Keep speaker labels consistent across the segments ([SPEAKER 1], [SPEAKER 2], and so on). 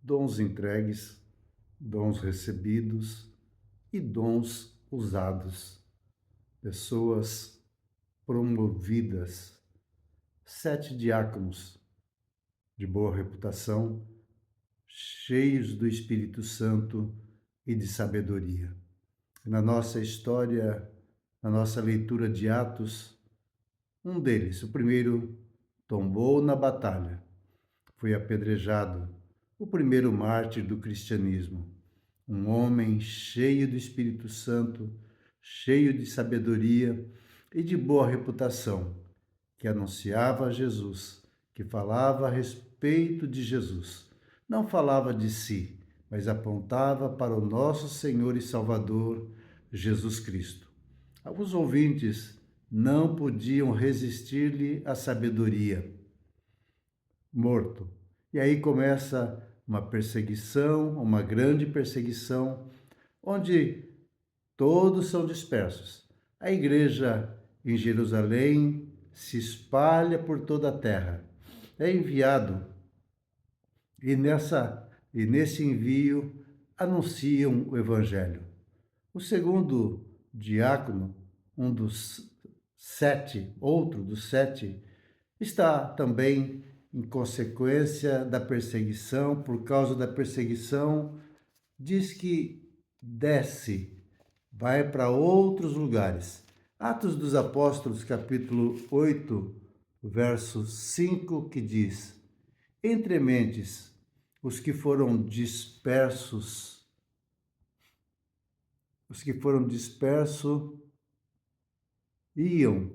[SPEAKER 1] dons entregues, dons recebidos e dons usados, pessoas promovidas, 7 diáconos de boa reputação, cheios do Espírito Santo e de sabedoria. Na nossa história, na nossa leitura de Atos, um deles, o primeiro, tombou na batalha, foi apedrejado, o primeiro mártir do cristianismo, um homem cheio do Espírito Santo, cheio de sabedoria e de boa reputação, que anunciava Jesus, que falava a respeito de Jesus. Não falava de si, mas apontava para o nosso Senhor e Salvador, Jesus Cristo. Alguns ouvintes não podiam resistir-lhe à sabedoria. Morto. E aí começa uma perseguição, uma grande perseguição, onde todos são dispersos. A igreja em Jerusalém se espalha por toda a terra. É enviado e nesse envio anunciam o evangelho. O segundo diácono, um dos 7, outro dos 7, está também em consequência da perseguição, por causa da perseguição, diz que desce, vai para outros lugares. Atos dos Apóstolos, capítulo 8, verso 5, que diz: Entre mentes, os que foram dispersos iam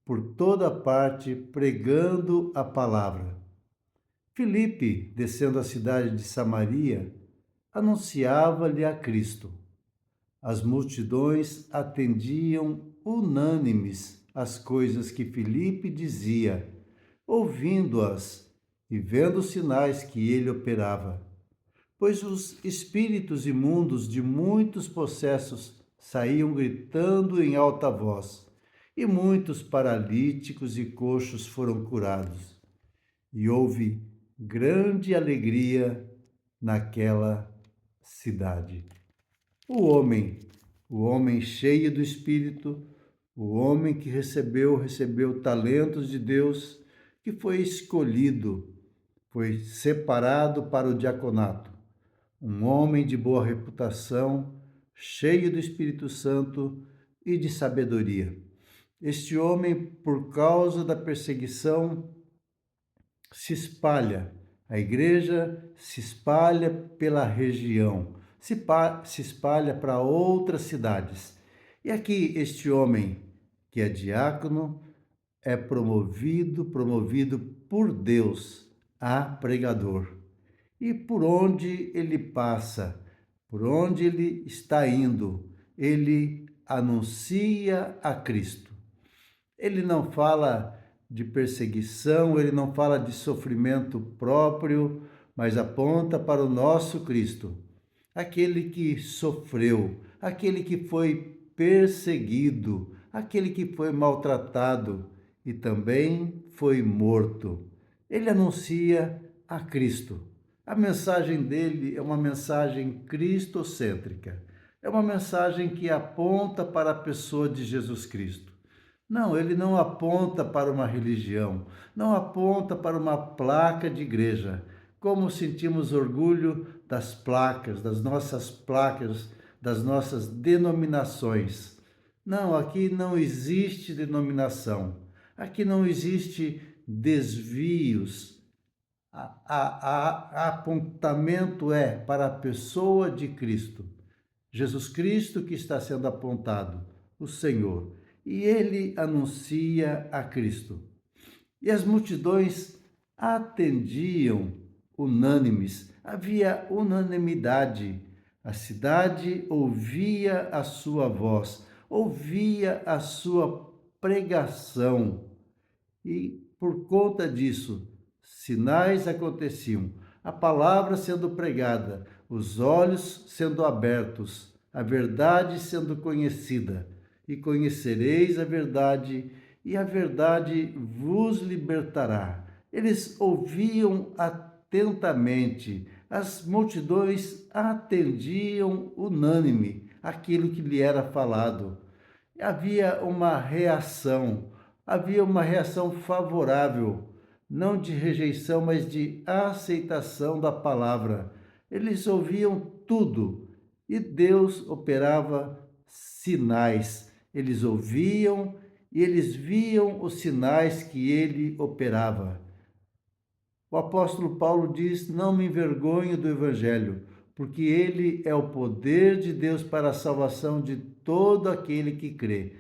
[SPEAKER 1] por toda parte pregando a palavra. Filipe, descendo a cidade de Samaria, anunciava-lhe a Cristo. As multidões atendiam unânimes às coisas que Filipe dizia, ouvindo-as e vendo os sinais que ele operava. Pois os espíritos imundos de muitos possessos saíam gritando em alta voz, e muitos paralíticos e coxos foram curados. E houve grande alegria naquela cidade. O homem cheio do Espírito, o homem que recebeu talentos de Deus, que foi escolhido, foi separado para o diaconato. Um homem de boa reputação, cheio do Espírito Santo e de sabedoria. Este homem, por causa da perseguição, se espalha. A igreja se espalha pela região, se espalha para outras cidades. E aqui este homem, que é diácono, é promovido por Deus a pregador. E por onde ele passa, por onde ele está indo, ele anuncia a Cristo. Ele não fala de perseguição, ele não fala de sofrimento próprio, mas aponta para o nosso Cristo, aquele que sofreu, aquele que foi perseguido, aquele que foi maltratado e também foi morto. Ele anuncia a Cristo. A mensagem dele é uma mensagem cristocêntrica. É uma mensagem que aponta para a pessoa de Jesus Cristo. Não, ele não aponta para uma religião, não aponta para uma placa de igreja. Como sentimos orgulho das placas, das nossas denominações. Não, aqui não existe denominação, aqui não existe desvios. Apontamento é para a pessoa de Cristo. Jesus Cristo que está sendo apontado, o Senhor. E ele anuncia a Cristo. E as multidões atendiam unânimes, havia unanimidade. A cidade ouvia a sua voz, ouvia a sua pregação. E por conta disso, sinais aconteciam, a palavra sendo pregada, os olhos sendo abertos, a verdade sendo conhecida. E conhecereis a verdade, e a verdade vos libertará. Eles ouviam atentamente As multidões atendiam unânime aquilo que lhe era falado. Havia uma reação favorável, não de rejeição, mas de aceitação da palavra. Eles ouviam tudo e Deus operava sinais. Eles ouviam e eles viam os sinais que ele operava. O apóstolo Paulo diz: não me envergonho do Evangelho, porque ele é o poder de Deus para a salvação de todo aquele que crê.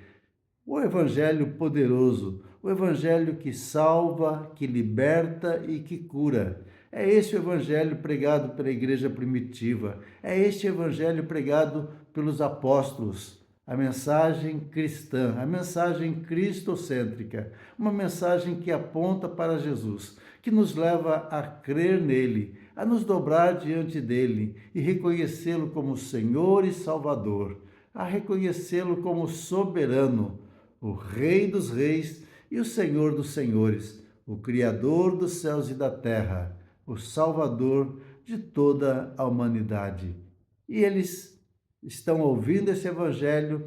[SPEAKER 1] O Evangelho poderoso, o Evangelho que salva, que liberta e que cura. É esse o Evangelho pregado pela igreja primitiva, é este Evangelho pregado pelos apóstolos. A mensagem cristã, a mensagem cristocêntrica, uma mensagem que aponta para Jesus, que nos leva a crer nele, a nos dobrar diante dele e reconhecê-lo como Senhor e Salvador, a reconhecê-lo como soberano, o Rei dos Reis e o Senhor dos Senhores, o Criador dos céus e da terra, o Salvador de toda a humanidade. E eles estão ouvindo esse evangelho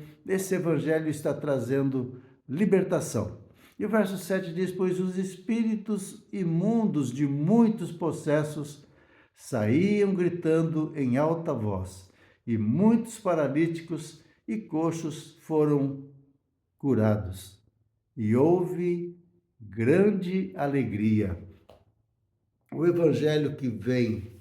[SPEAKER 1] está trazendo libertação. E o verso 7 diz: pois os espíritos imundos de muitos possessos saíam gritando em alta voz, e muitos paralíticos e coxos foram curados. E houve grande alegria. O evangelho que vem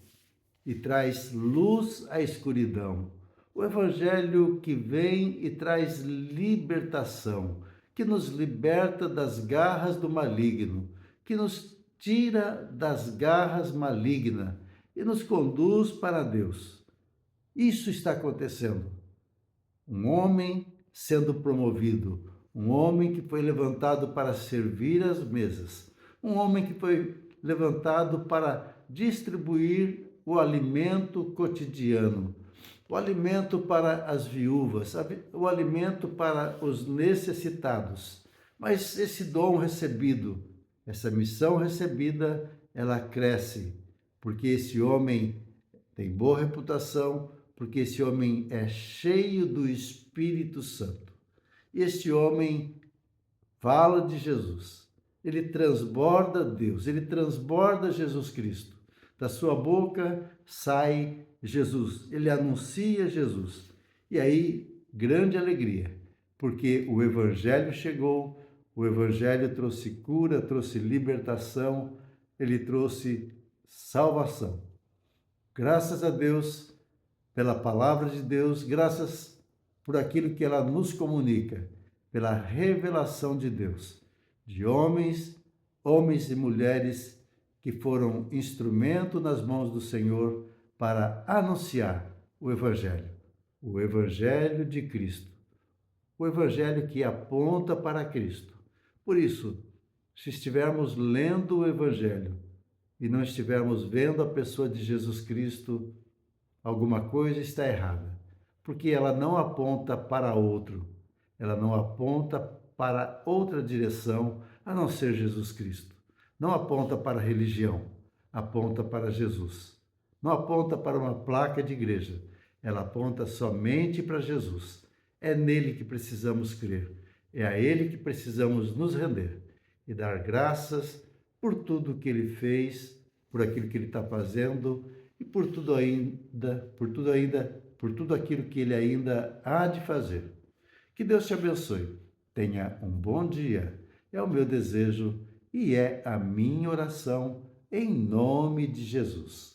[SPEAKER 1] e traz luz à escuridão. O Evangelho que vem e traz libertação, que nos liberta das garras do maligno, que nos tira das garras malignas e nos conduz para Deus. Isso está acontecendo. Um homem sendo promovido, um homem que foi levantado para servir as mesas, um homem que foi levantado para distribuir o alimento cotidiano, o alimento para as viúvas, o alimento para os necessitados. Mas esse dom recebido, essa missão recebida, ela cresce, porque esse homem tem boa reputação, porque esse homem é cheio do Espírito Santo. E este homem fala de Jesus, ele transborda Deus, ele transborda Jesus Cristo. Da sua boca sai Jesus, ele anuncia Jesus. E aí, grande alegria, porque o Evangelho chegou, o Evangelho trouxe cura, trouxe libertação, ele trouxe salvação. Graças a Deus pela palavra de Deus, graças por aquilo que ela nos comunica, pela revelação de Deus, de homens e mulheres que foram instrumento nas mãos do Senhor para anunciar o Evangelho de Cristo, o Evangelho que aponta para Cristo. Por isso, se estivermos lendo o Evangelho e não estivermos vendo a pessoa de Jesus Cristo, alguma coisa está errada, porque ela não aponta para outro, ela não aponta para outra direção a não ser Jesus Cristo. Não aponta para a religião, aponta para Jesus. Não aponta para uma placa de igreja, ela aponta somente para Jesus. É nele que precisamos crer, é a ele que precisamos nos render e dar graças por tudo que ele fez, por aquilo que ele está fazendo e por tudo aquilo que ele ainda há de fazer. Que Deus te abençoe. Tenha um bom dia. É o meu desejo e é a minha oração em nome de Jesus.